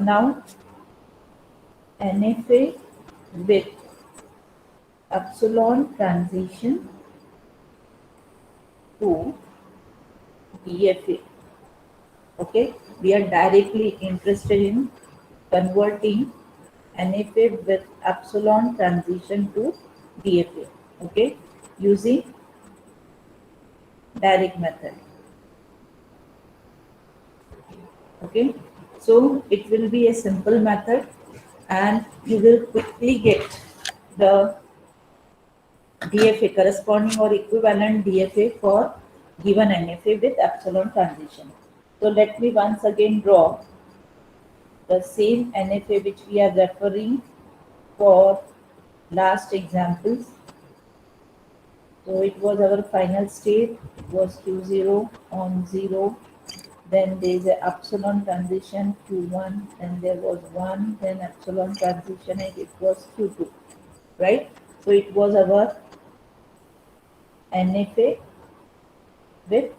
Now NFA with epsilon transition to DFA. Okay, we are directly interested in converting NFA with epsilon transition to DFA. Okay, using direct method. Okay, so it will be a simple method and you will quickly get the DFA corresponding or equivalent DFA for given NFA with epsilon transition. So let me once again draw the same NFA which we are referring for last examples. So it was our final state, it was Q0 on 0, then there is a epsilon transition Q1, then there was 1, then epsilon transition and it was Q2, right? So it was our NFA with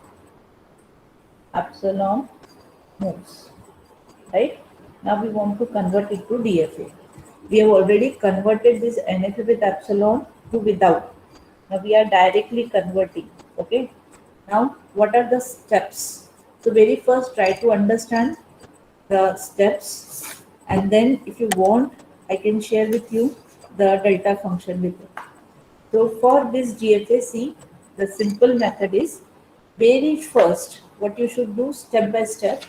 epsilon moves, right? Now we want to convert it to DFA. We have already converted this NFA with epsilon to without. Now we are directly converting, okay? Now what are the steps? So very first try to understand the steps, and then if you want I can share with you the delta function with you. So for this GFAC, the simple method is very first what you should do step by step.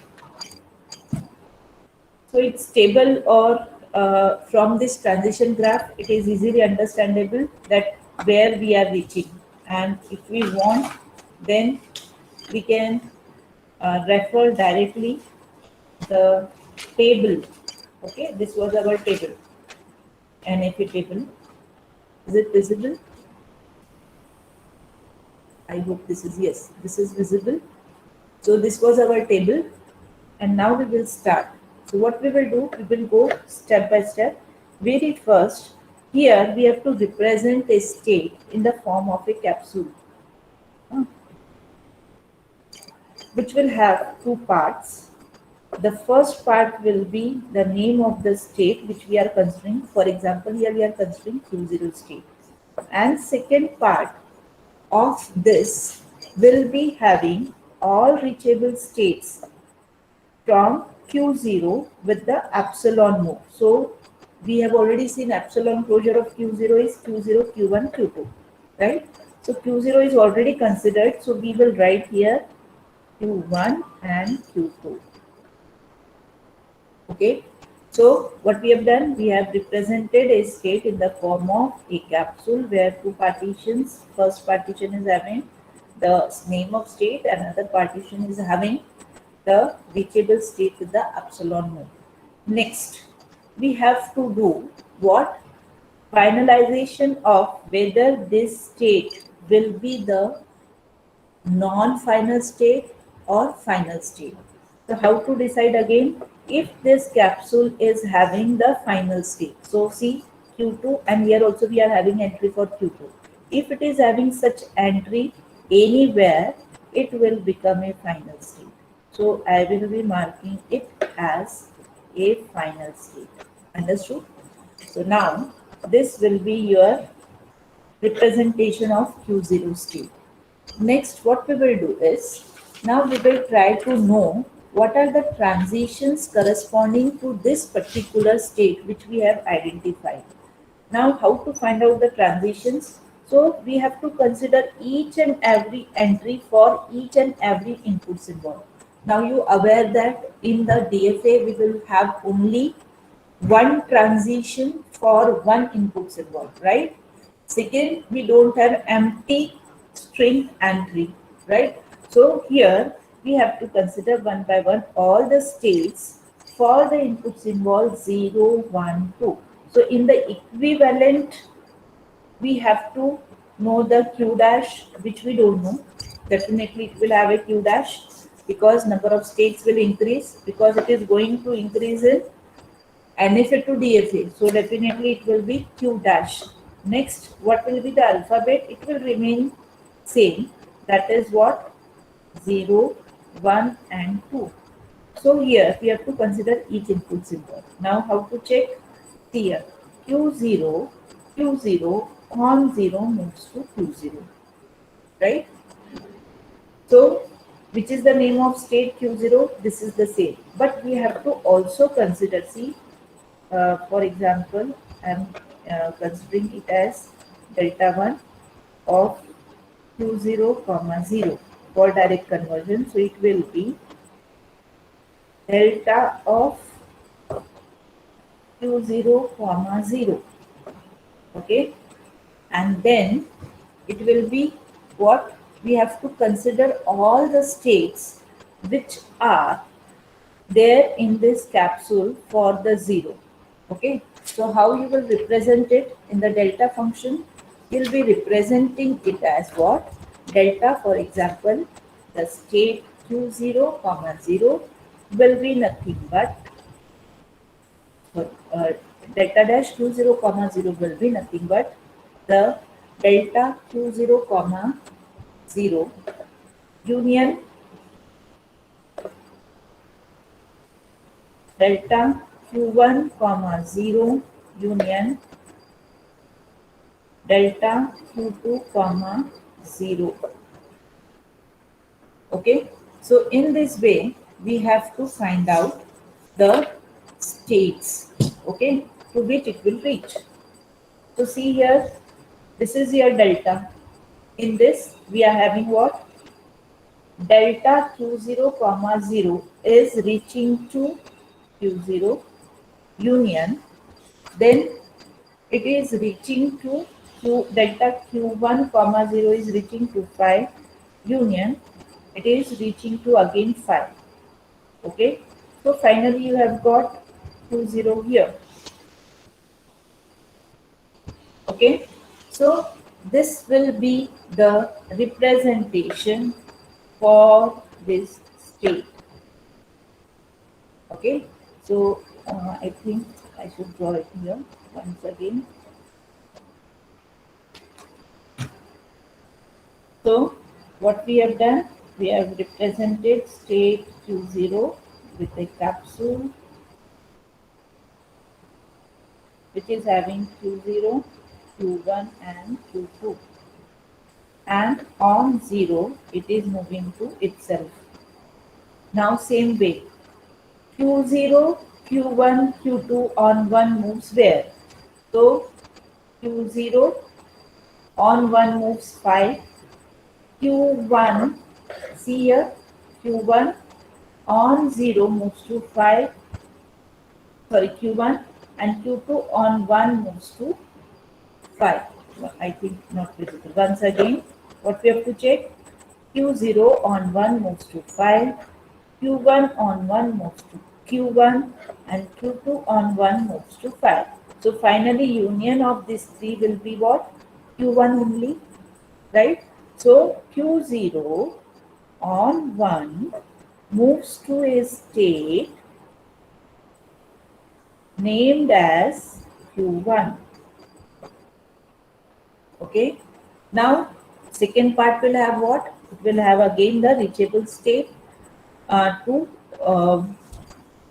So it's stable or from this transition graph, it is easily understandable that where we are reaching. And if we want, then we can refer directly the table. Okay, this was our table, NFA table. Is it visible? I hope this is, yes, this is visible. So this was our table and now we will start. So what we will do, we will go step by step. Very first, here we have to represent a state in the form of a capsule, uh, which will have two parts. The first part will be the name of the state which we are considering. For example, here we are considering Q0 state. And second part of this will be having all reachable states from Q0 with the epsilon move. So we have already seen epsilon closure of Q0 is Q0, Q1, Q2, right? So Q0 is already considered. So we will write here Q1 and Q2. Okay. So what we have done, we have represented a state in the form of a capsule where two partitions, first partition is having the name of state, another partition is having the reachable state with the epsilon move. Next, we have to do what? Finalization of whether this state will be the non-final state or final state. So how to decide again if this capsule is having the final state. So see Q2 and here also we are having entry for Q2. If it is having such entry anywhere, it will become a final state. So I will be marking it as a final state. Understood? So now this will be your representation of Q0 state. Next, what we will do is, now we will try to know what are the transitions corresponding to this particular state which we have identified. Now, how to find out the transitions? So, we have to consider each and every entry for each and every inputs involved. Now, you aware that in the DFA we will have only one transition for one inputs involved, right? Second, we don't have empty string entry, right? So here we have to consider one by one all the states for the inputs involved 0, 1, 2. So in the equivalent, we have to know the Q dash, which we don't know. Definitely it will have a Q dash because number of states will increase because it is going to increase in NFA to DFA. So definitely it will be Q dash. Next, what will be the alphabet? It will remain same. That is what? 0, 1 and 2. So here we have to consider each input symbol. Now how to check? See here, Q0, Q0 on 0 moves to Q0, right? So which is the name of state Q0? This is the same. But we have to also consider, see, for example, I am considering it as delta 1 of Q0 comma 0 for direct conversion. So it will be delta of Q0 comma 0. Okay, and then it will be what? We have to consider all the states which are there in this capsule for the 0. Okay, so how you will represent it in the delta function? You'll be representing it as what? Delta, for example, the state Q0 comma 0 will be nothing but uh, delta dash Q0 comma 0 will be nothing but the delta Q0 comma 0 union delta Q1 comma 0 union delta Q2 comma 0. Okay, so in this way we have to find out the states, okay, to which it will reach. So see here, this is your delta. In this we are having what? Delta Q0 comma 0 is reaching to Q0 union, then it is reaching to delta Q1 comma 0 is reaching to 5 union, it is reaching to again 5. Okay, so finally you have got Q0 here. Okay, so this will be the representation for this state. Okay, so I think I should draw it here once again. So what we have done, we have represented state Q0 with a capsule which is having Q0, Q1 and Q2, and on 0 it is moving to itself. Now same way, Q0, Q1, Q2 on 1 moves where? So Q0 on 1 moves 5, Q1, see here, Q1 on 0 moves to 5, sorry, Q1, and Q2 on 1 moves to 5. I think not visible. Once again, what we have to check? Q0 on 1 moves to 5, Q1 on 1 moves to Q1, and Q2 on 1 moves to 5. So finally union of these three will be what? Q1 only, right? So Q0 on 1 moves to a state named as Q1. Okay. Now second part will have what? It will have again the reachable state to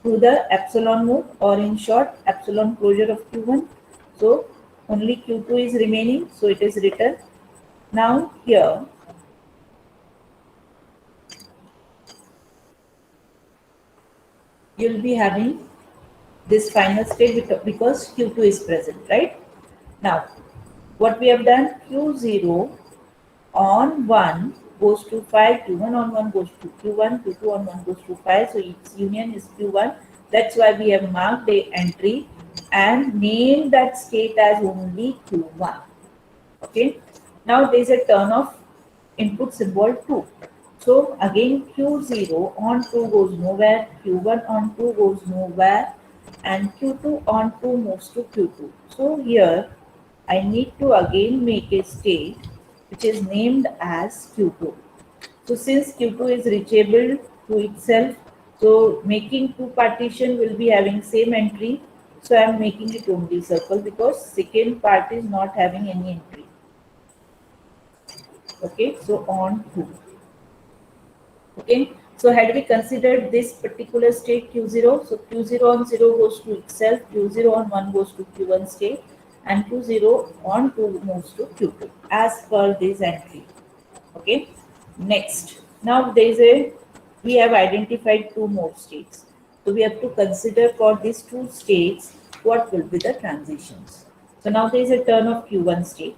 the epsilon mode, or in short epsilon closure of Q1. So only Q2 is remaining, so it is written. Now here you'll be having this final state because Q2 is present, right? Now what we have done, Q0 on 1 goes to 5, Q1 on 1 goes to Q1, Q2 on 1 goes to 5, so its union is Q1. That's why we have marked a entry and named that state as only Q1. Okay, now there is a turn of input symbol 2. So again Q0 on 2 goes nowhere, Q1 on 2 goes nowhere, and Q2 on 2 moves to Q2. So here I need to again make a state which is named as Q2. So since Q2 is reachable to itself, so making two partition will be having same entry. So I am making it only circle because second part is not having any entry. Okay, so on 2. Okay, So had we considered this particular state Q0, so Q0 on 0 goes to itself, Q0 on 1 goes to Q1 state, and Q0 on 2 moves to Q2 as per this entry. Okay. Next, now there is a, we have identified two more states. So we have to consider for these two states what will be the transitions. So now there is a turn of Q1 state.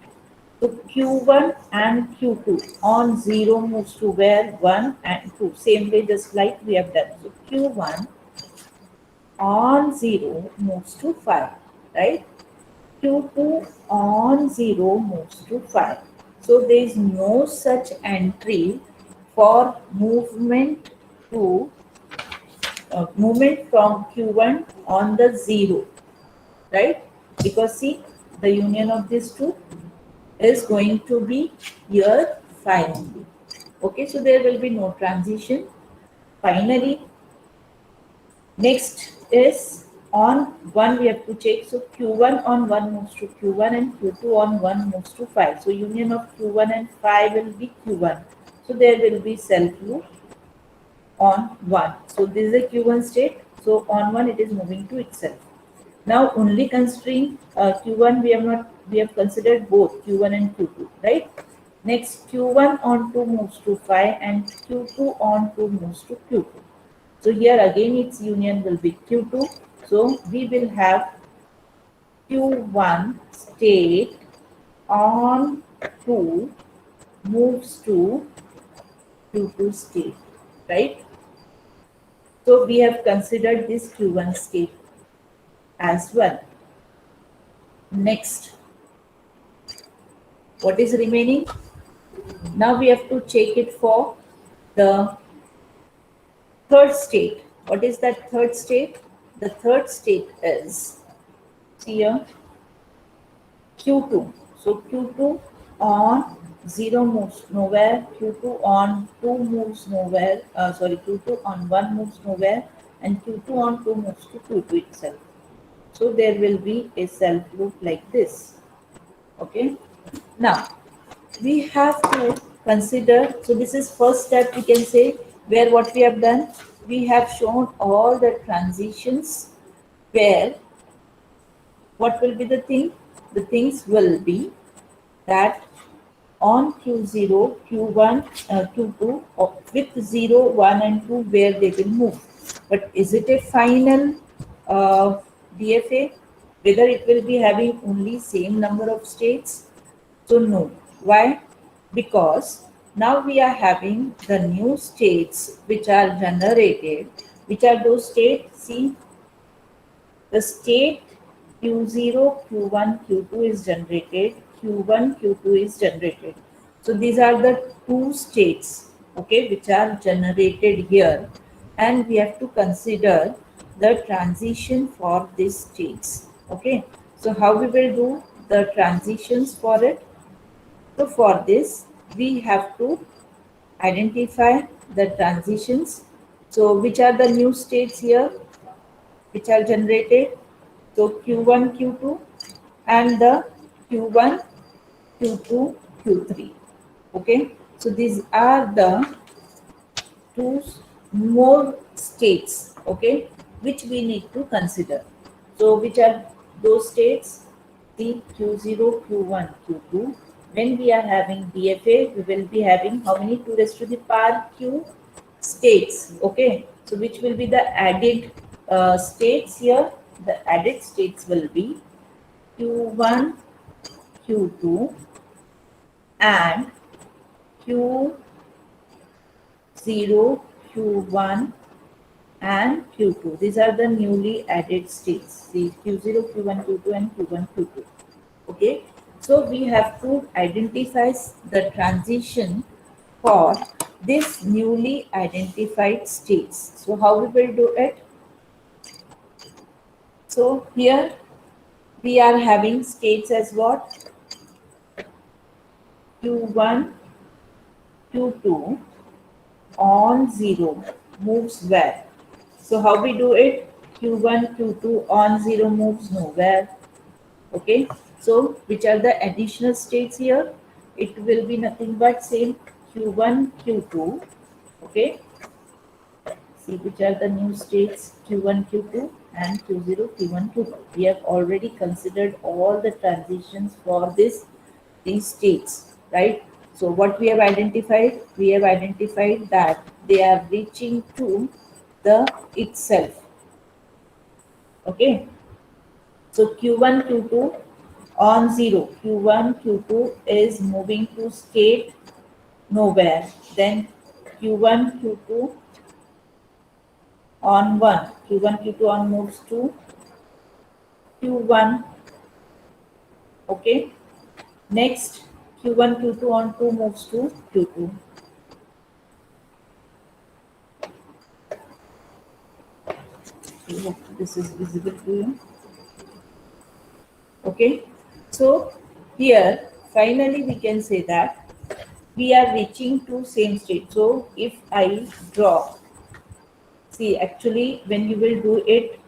So Q1 and Q2 on 0 moves to where 1 and 2. Same way just like we have done. So Q1 on 0 moves to 5, right? Q2 on 0 moves to 5. So there is no such entry for movement from Q1 on the 0, right? Because see, the union of these two is going to be here 5 only. Okay, so there will be no transition. Finally, next is on 1 we have to check. So Q1 on 1 moves to Q1 and Q2 on 1 moves to 5. So union of Q1 and 5 will be Q1. So there will be self loop on 1. So this is a Q1 state. So on 1 it is moving to itself. Now only considering Q1 we have considered both Q1 and Q2, right? Next Q1 on 2 moves to 5 and Q2 on 2 moves to Q2. So here again its union will be Q2. So we will have Q1 state on 2 moves to Q2 state, right? So we have considered this Q1 state as well. Next, what is remaining? Now we have to check it for the third state. What is that third state? The third state is here Q2. So Q2 on 0 moves nowhere, Q2 on 2 moves nowhere, Q2 on 1 moves nowhere, and Q2 on 2 moves to Q2 itself. So there will be a self loop like this. Okay. Now we have to consider, so this is first step we can say, where what we have done, we have shown all the transitions where what will be the thing? The things will be that on Q0, Q1, Q2 with 0, 1 and 2 where they will move. But is it a final DFA? Whether it will be having only same number of states? So no. Why? Because now we are having the new states which are generated. Which are those states? See, the state Q0, Q1, Q2 is generated, Q1, Q2 is generated. So these are the two states, okay, which are generated here, and we have to consider the transition for these states. Okay, so how we will do the transitions for it? So for this, we have to identify the transitions. So which are the new states here which are generated? So Q1, Q2 and the Q1, Q2, Q3. Okay. So these are the two more states, okay, which we need to consider. So which are those states? The Q0, Q1, Q2. When we are having DFA, we will be having how many 2 raised to the power Q states, okay. So which will be the added states here? The added states will be Q1, Q2 and Q0, Q1 and Q2. These are the newly added states. The Q0, Q1, Q2 and Q1, Q2. Okay. So we have to identify the transition for this newly identified states. So how we will do it? So here we are having states as what? Q1, Q2 on 0 moves where? So how we do it? Q1, Q2 on 0 moves nowhere. Okay. So which are the additional states here? It will be nothing but same Q1, Q2. Okay. See which are the new states Q1, Q2 and Q0, Q1, Q2. We have already considered all the transitions for these states, right? So what we have identified? We have identified that they are reaching to the itself. Okay. So Q1, Q2 on 0. Q1, Q2 is moving to state nowhere. Then Q1, Q2 on 1. Q1, Q2 on moves to Q1. Okay. Next, Q1, Q2 on 2 moves to Q2. I hope this is visible to you. Okay. So here, finally, we can say that we are reaching to same state. So if I draw, see, actually, when you will do it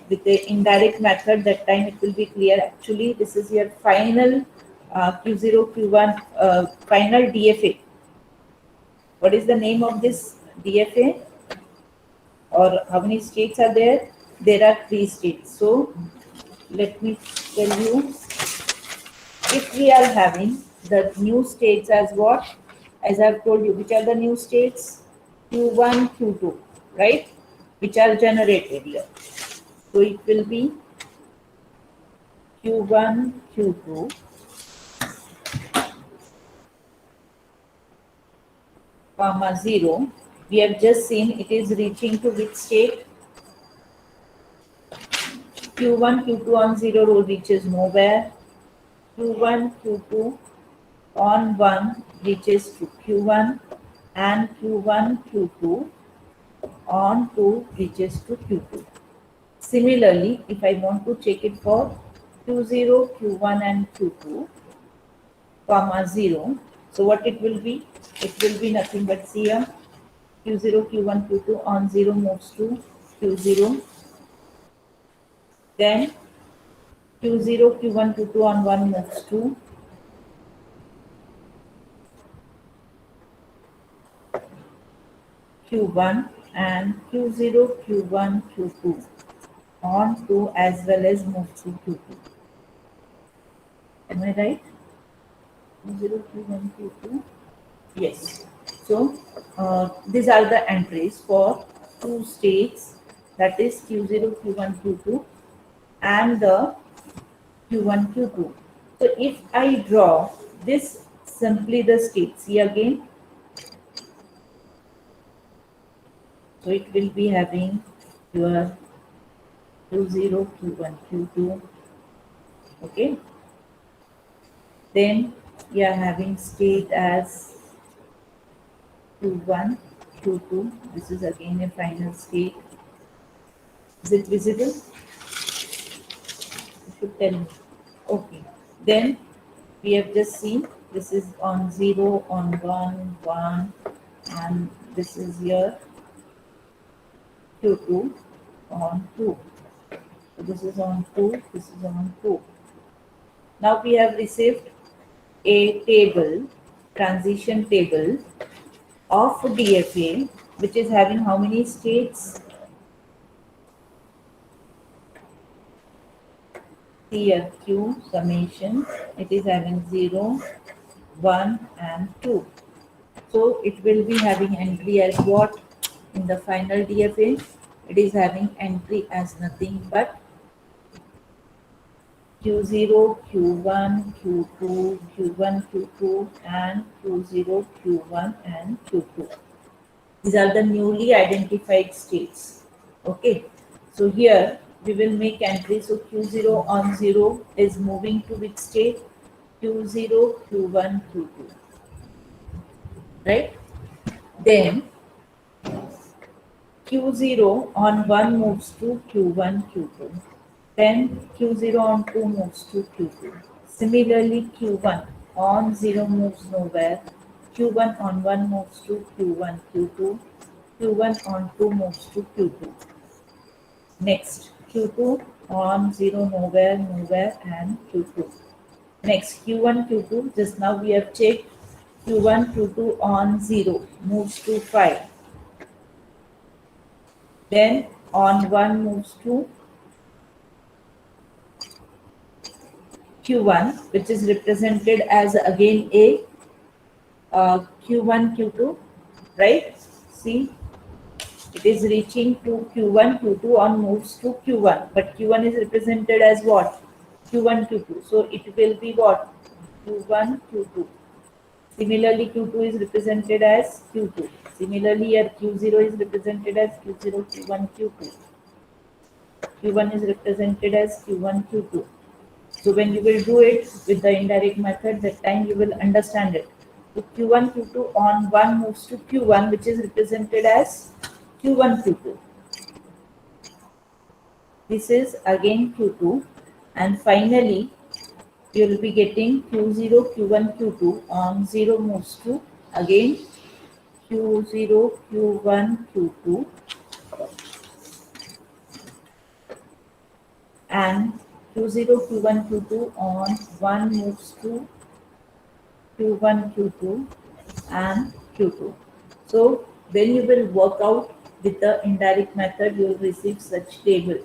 with the indirect method, that time it will be clear. Actually, this is your final Q0, Q1, final DFA. What is the name of this DFA? Or how many states are there? There are 3 states. So let me tell you, if we are having the new states as what? As I've told you, which are the new states? Q1, Q2, right? Which are generated here. So it will be Q1, Q2, comma 0. We have just seen it is reaching to which state? Q1, Q2 on 0 row reaches nowhere. Q1, Q2 on 1 reaches to Q1 and Q1, Q2 on 2 reaches to Q2. Similarly, if I want to check it for Q0, Q1 and Q2, comma 0, so what it will be? It will be nothing but see here, Q0, Q1, Q2 on 0 moves to Q0, then Q0, Q1, Q2 on 1 moves to Q1 and Q0, Q1, Q2 on 2 as well as moves to Q2. Am I right? Q0, Q1, Q2. Yes. So these are the entries for 2 states, that is Q0, Q1, Q2 and the Q1, Q2. So if I draw this simply the state, see again, so it will be having your Q0, Q1, Q2, okay. Then we are having state as Q1, Q2. This is again a final state. Is it visible? You should tell me. Okay. Then we have just seen this is on 0, on 1, 1, and this is here Q2 on 2. So this is on 2, this is on 2. Now we have received a table, transition table of DFA, which is having how many states? Here Q summation, it is having 0, 1 and 2. So it will be having entry as what? In the final DFA, it is having entry as nothing but Q0, Q1, Q2, Q1, Q2 and Q0, Q1 and Q2. These are the newly identified states. Okay. So here we will make entry. So Q0 on 0 is moving to which state? Q0, Q1, Q2. Right? Then Q0 on 1 moves to Q1, Q2. Then Q0 on 2 moves to Q2. Similarly, Q1 on 0 moves nowhere. Q1 on 1 moves to Q1, Q2. Q1 on 2 moves to Q2. Next, Q2 on 0 nowhere, nowhere and Q2. Next, Q1, Q2, just now we have checked. Q1, Q2 on 0 moves to 5. Then on 1 moves to Q1, which is represented as again a Q1, Q2, right? See, it is reaching to Q1, Q2 on moves to Q1, but Q1 is represented as what? Q1, Q2. So it will be what? Q1, Q2. Similarly, Q2 is represented as Q2. Similarly, here Q0 is represented as Q0, Q1, Q2. Q1 is represented as Q1, Q2. So when you will do it with the indirect method, that time you will understand it. So Q1, Q2 on 1 moves to Q1, which is represented as Q1, Q2. This is again Q2. And finally, you will be getting Q0, Q1, Q2 on 0 moves to again Q0, Q1, Q2, and Q0, Q1, Q2 on 1 moves to Q1, Q2, and Q2. So when you will work out with the indirect method, you will receive such table.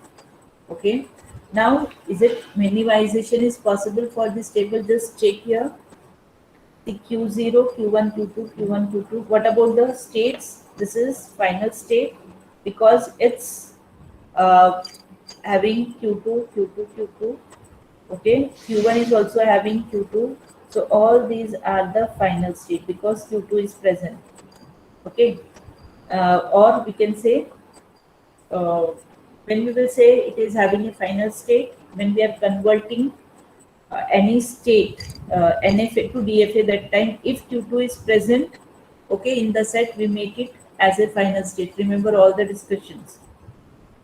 Okay. Now, is it minimization is possible for this table? Just check here. The Q0, Q1, Q2, Q1, Q2. What about the states? This is final state because it's uh, having Q2, Q2, Q2. Okay, Q1 is also having Q2. So all these are the final state because Q2 is present. Okay, or we can say uh, when we will say it is having a final state when we are converting any state NFA to DFA, that time if Q2 is present, okay, in the set we make it as a final state. Remember all the discussions.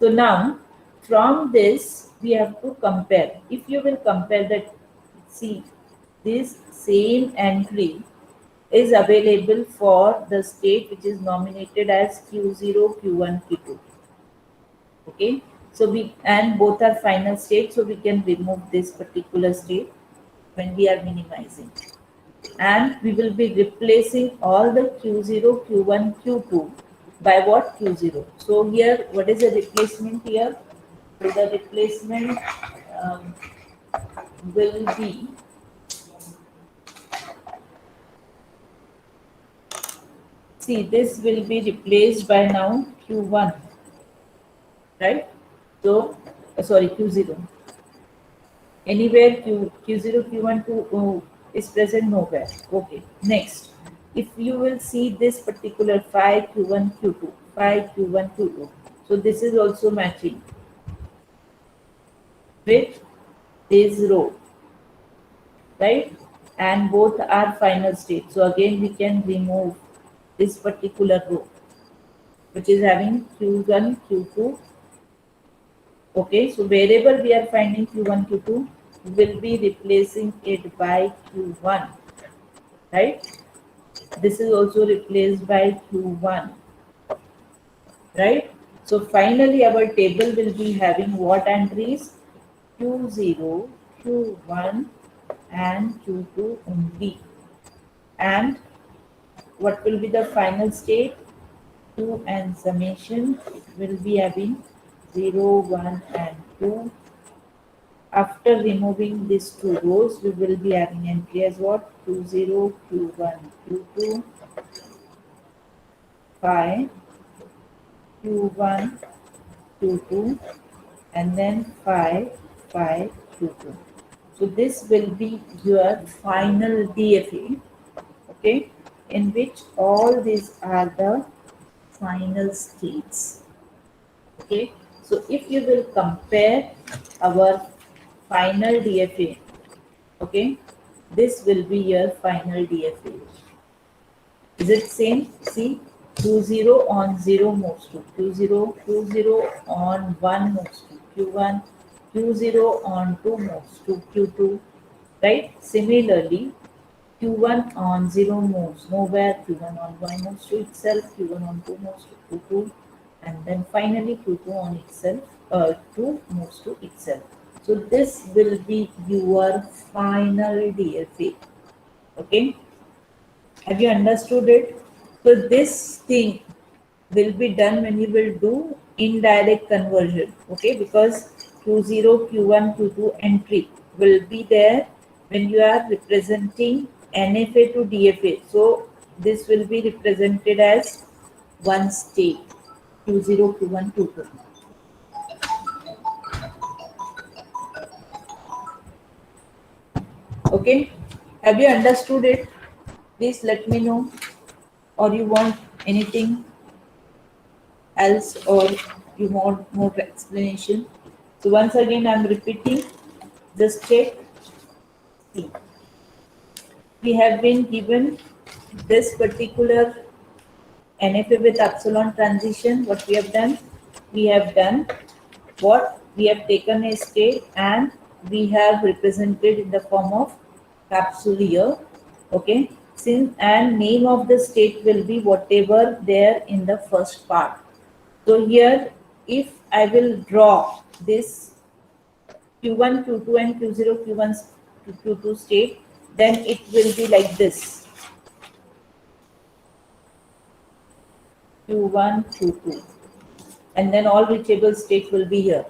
So now from this we have to compare. If you will compare that, see, this same entry is available for the state which is nominated as Q0, Q1, Q2. Okay, so we and both are final state, so we can remove this particular state when we are minimizing, and we will be replacing all the Q0, Q1, Q2 by what? Q0. So here what is the replacement here? So the replacement um, will be, see, this will be replaced by now Q1, right? So sorry, Q0. Anywhere Q0, Q1, is present? Nowhere. Okay. Next, if you will see this particular 5 Q1, Q2, 5 Q1, Q2. So this is also matching with this row, right? And both are final state. So again, we can remove this particular row, which is having Q1, Q2. Okay, so wherever we are finding Q1, Q2, we will be replacing it by Q1, right? This is also replaced by Q1, right? So finally our table will be having what entries? Q0, Q1 and Q2 only. And what will be the final state? Q and summation, it will be having 0, 1 and 2. After removing these two rows, we will be having entry as what? Q0, Q1, Q2, 5, Q1, Q2, and then 5, 5, Q2. So this will be your final DFA, okay, in which all these are the final states. Okay, so if you will compare our final DFA, okay, this will be your final DFA. Is it same? See, Q0 on 0 moves to Q0, Q0 on 1 moves to Q1, Q0 on 2 moves to Q2, right? Similarly, Q1 on 0 moves nowhere, Q1 on 1 moves to itself, Q1 on 2 moves to Q2, and then finally Q2 on itself, 2 moves to itself. So this will be your final DFA. Okay, have you understood it? So this thing will be done when you will do indirect conversion, okay, because Q0, Q1, Q2 entry will be there when you are representing NFA to DFA. So this will be represented as one state, Q0, Q1, Q2. Okay, have you understood it? Please let me know, or you want anything else, or you want more explanation. So once again I'm repeating, just check. See, we have been given this particular NFA with epsilon transition. What we have done? We have done what? We have taken a state and we have represented in the form of capsule here. Okay. Since and name of the state will be whatever there in the first part. So here, if I will draw this Q1, Q2 and Q0, Q1, Q2 state, then it will be like this. Q1, Q2. And then all reachable states will be here.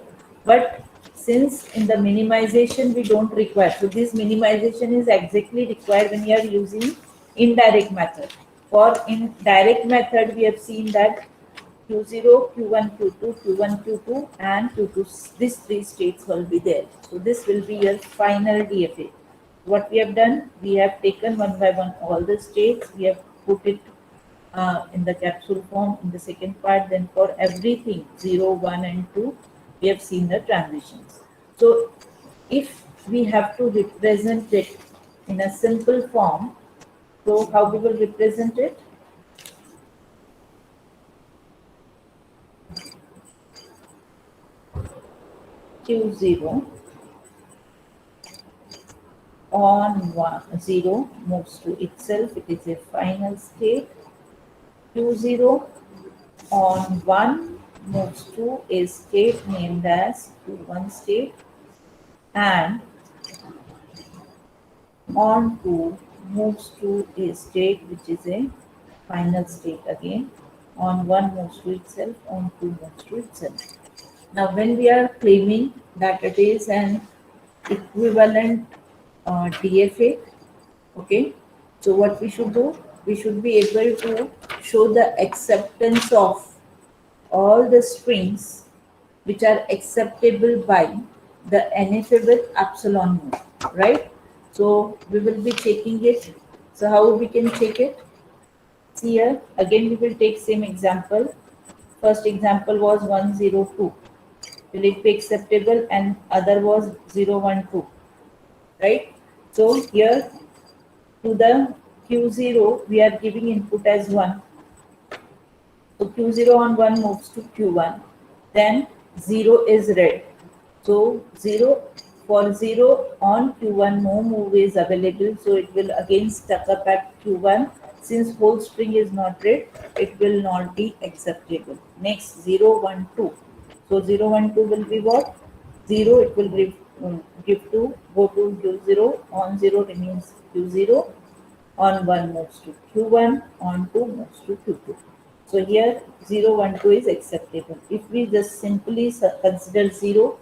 But since in the minimization we don't require, so this minimization is exactly required when you are using indirect method. For in direct method, we have seen that Q0, Q1, Q2, Q1, Q2, and Q2. These three states will be there. So this will be your final DFA. What we have done, we have taken one by one all the states. We have put it in the capsule form in the second part. Then for everything 0, 1, and 2, we have seen the transitions. So if we have to represent it in a simple form, so how we will represent it? Q0 on 1, 0 moves to itself, it is a final state. Q0 on 1 moves to a state named as Q1 state, and on 2 moves to a state which is a final state again. On 1 moves to itself, on 2 moves to itself. Now when we are claiming that it is an equivalent DFA, okay, so what we should do? We should be able to show the acceptance of all the strings which are acceptable by the NFA with epsilon mode, right? So we will be checking it. So how we can check it? See here, again we will take same example. First example was 102. Will it be acceptable? And other was 012, right? So here to the Q0, we are giving input as 1. So Q0 on 1 moves to Q1. Then 0 is read. So 0 for 0 on Q1, no move is available. So it will again stuck up at Q1. Since whole string is not read, it will not be acceptable. Next 0, 1, 2. So 0, 1, 2 will be what? 0, it will give to go to Q0. On 0 remains Q0. On 1 moves to Q1. On 2 moves to Q2. So here 0, 1, 2 is acceptable. If we just simply consider 0,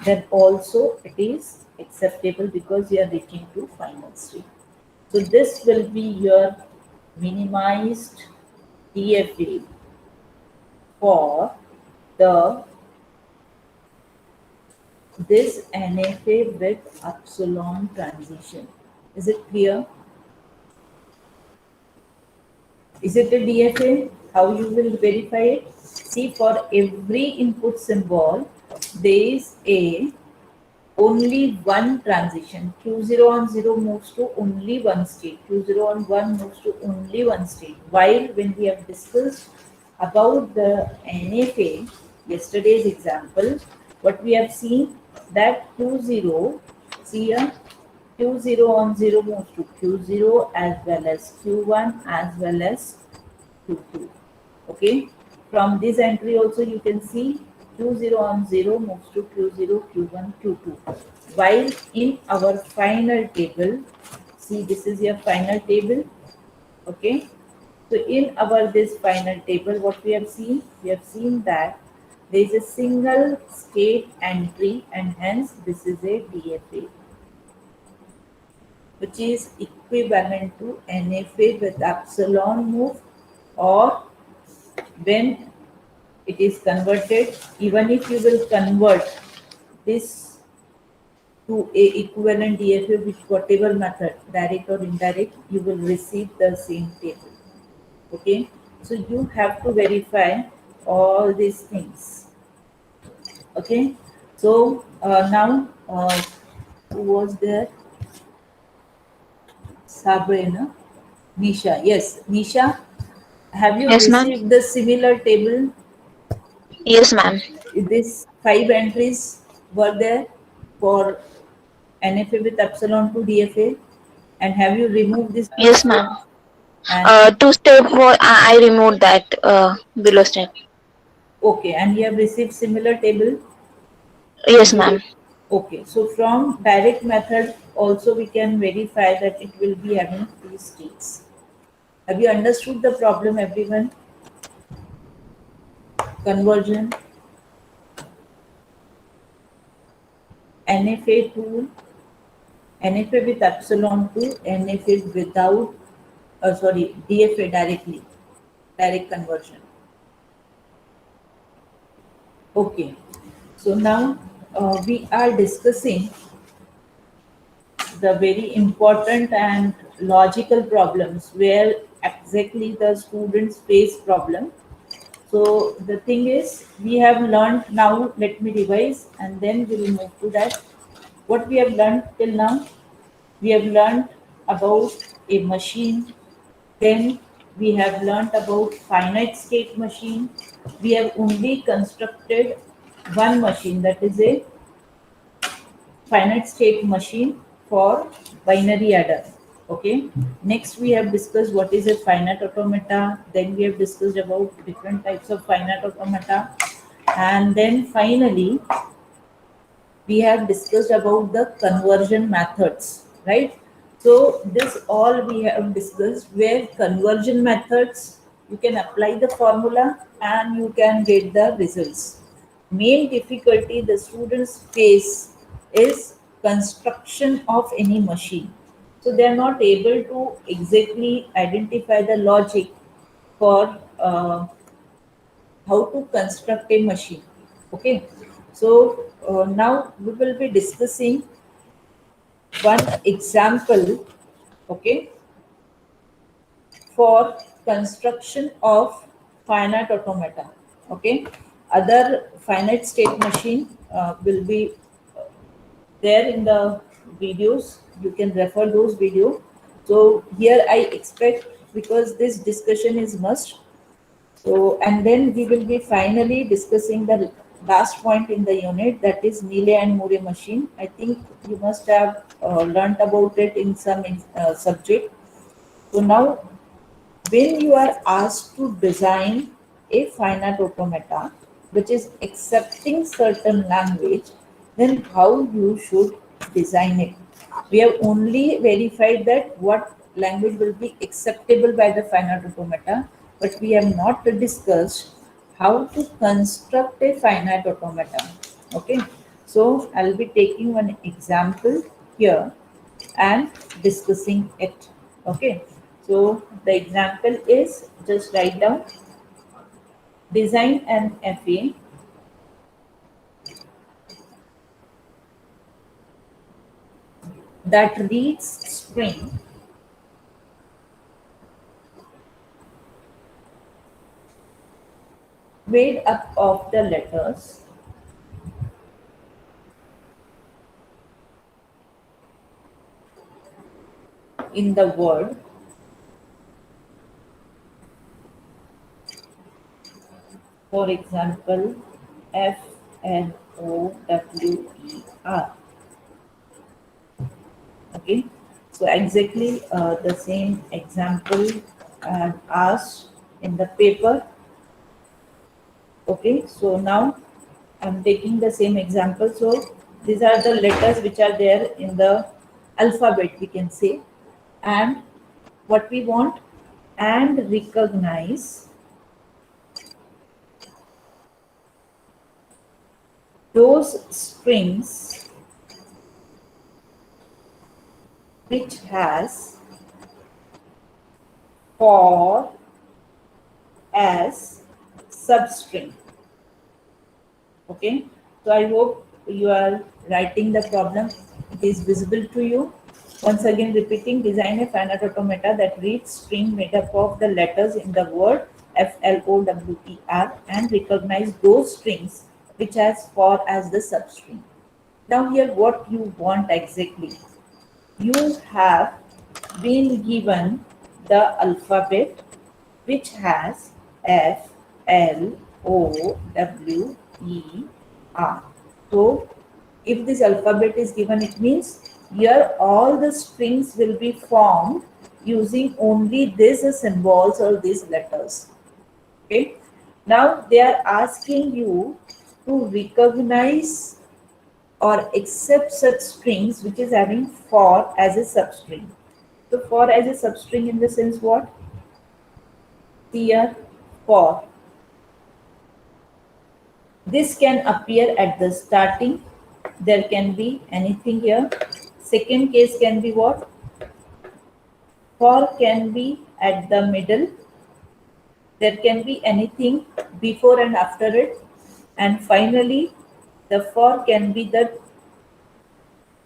then also it is acceptable because you are reaching to final state. So this will be your minimized DFA for the this NFA with epsilon transition. Is it clear? Is it a DFA? How you will verify it? See, for every input symbol, there is a only one transition. Q0 on 0 moves to only one state. Q0 on 1 moves to only one state. While when we have discussed about the NFA, yesterday's example, what we have seen that Q0, see here, Q0 on 0 moves to Q0 as well as Q1 as well as Q2. Okay. From this entry also you can see Q0 on 0 moves to Q0, Q1, Q2. While in our final table, see this is your final table. Okay. So in our this final table, what we have seen? We have seen that There is a single state entry and hence this is a DFA, which is equivalent to NFA with epsilon move, or when it is converted, even if you will convert this to a equivalent DFA with whatever method, direct or indirect, you will receive the same table. Okay, so you have to verify all these things. Okay, so now who was there? Sabrina, Nisha. Yes, Nisha, have you Yes, ma'am. received the similar table? Yes, ma'am. These 5 entries were there for NFA with epsilon to DFA, and have you removed this two Yes, step? ma'am. And Two step I removed that below step. okay, and you have received similar table. Yes, ma'am. Okay, so from direct method also we can verify that it will be having these states. Have you understood the problem, everyone? Conversion, NFA to NFA with epsilon to NFA without, sorry, DFA directly, direct conversion. Okay, so now we are discussing the very important and logical problems where exactly the students face problem. So the thing is, we have learned now, let me revise and then we will move to that. What we have learned till now, we have learned about a machine, then we have learned about finite state machine. We have only constructed one machine, that is a finite state machine for binary adder. Okay. Next, we have discussed what is a finite automata. Then we have discussed about different types of finite automata, and then finally we have discussed about the conversion methods, right? So this all we have discussed, where conversion methods you can apply the formula and you can get the results. Main difficulty the students face is construction of any machine. So they are not able to exactly identify the logic for how to construct a machine. Okay, so now we will be discussing one example, okay, for construction of finite automata. Okay, other finite state machine will be there in the videos. You can refer those video. So here I expect, because this discussion is must. So, and then we will be finally discussing the last point in the unit, that is Mealy and Murray machine. I think you must have learnt about it in some subject. So now when you are asked to design a finite automata which is accepting certain language, then how you should design it. We have only verified that what language will be acceptable by the finite automata, but we have not discussed how to construct a finite automata. Okay, so I'll be taking one example here and discussing it. Okay, so the example is, just write down, design an FA that reads string made up of the letters in the word, for example, FLOWER. Okay, so exactly the same example asked in the paper. Okay, so now I'm taking the same example. So these are the letters which are there in the alphabet, we can say, and what we want, and recognize those strings which has for as substring. Okay, so I hope you are writing the problem. It is visible to you. Once again repeating, design a finite automata that reads string made up of the letters in the word FLOWER and recognize those strings which has for as the substring. Now here what you want exactly. You have been given the alphabet which has F, L, O, W, E, R. So, if this alphabet is given, it means here all the strings will be formed using only these symbols or these letters. Okay. Now they are asking you to recognize or accept such strings which is having for as a substring. So for as a substring in the sense what? Here for. This can appear at the starting. There can be anything here. Second case can be what? For can be at the middle. There can be anything before and after it. And finally, the for can be the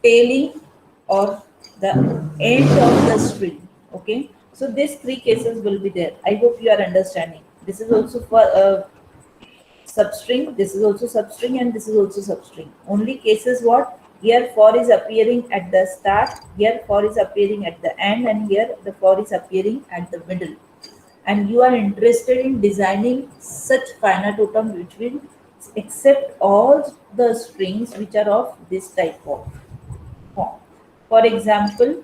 tailing or the end of the string. Okay. So these three cases will be there. I hope you are understanding. This is also for substring, this is also substring, and this is also substring. Only cases what? Here for is appearing at the start, here for is appearing at the end, and here the for is appearing at the middle. And you are interested in designing such finite totem which will accept all the strings which are of this type of form. For example,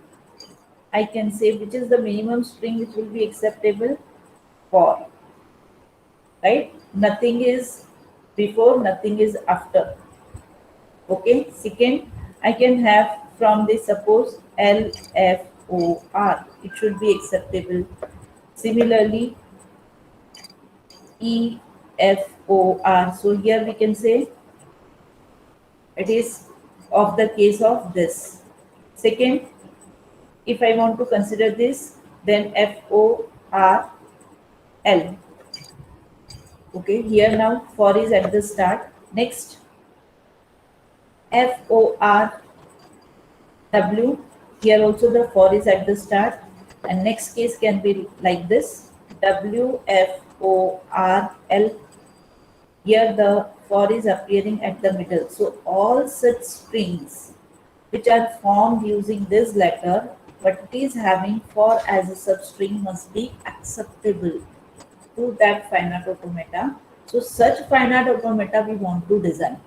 I can say which is the minimum string which will be acceptable? For, right? Nothing is before, nothing is after. Okay. Second, I can have from this suppose LFOR. It should be acceptable. Similarly, EFOR. So here we can say it is of the case of this. Second, if I want to consider this, then FORL. Okay, here now for is at the start. Next, FORW. Here also the for is at the start. And next case can be like this. WFORL. Here the for is appearing at the middle. So all such strings which are formed using this letter, but it is having for as a substring must be acceptable to that finite automata. So such finite automata we want to design.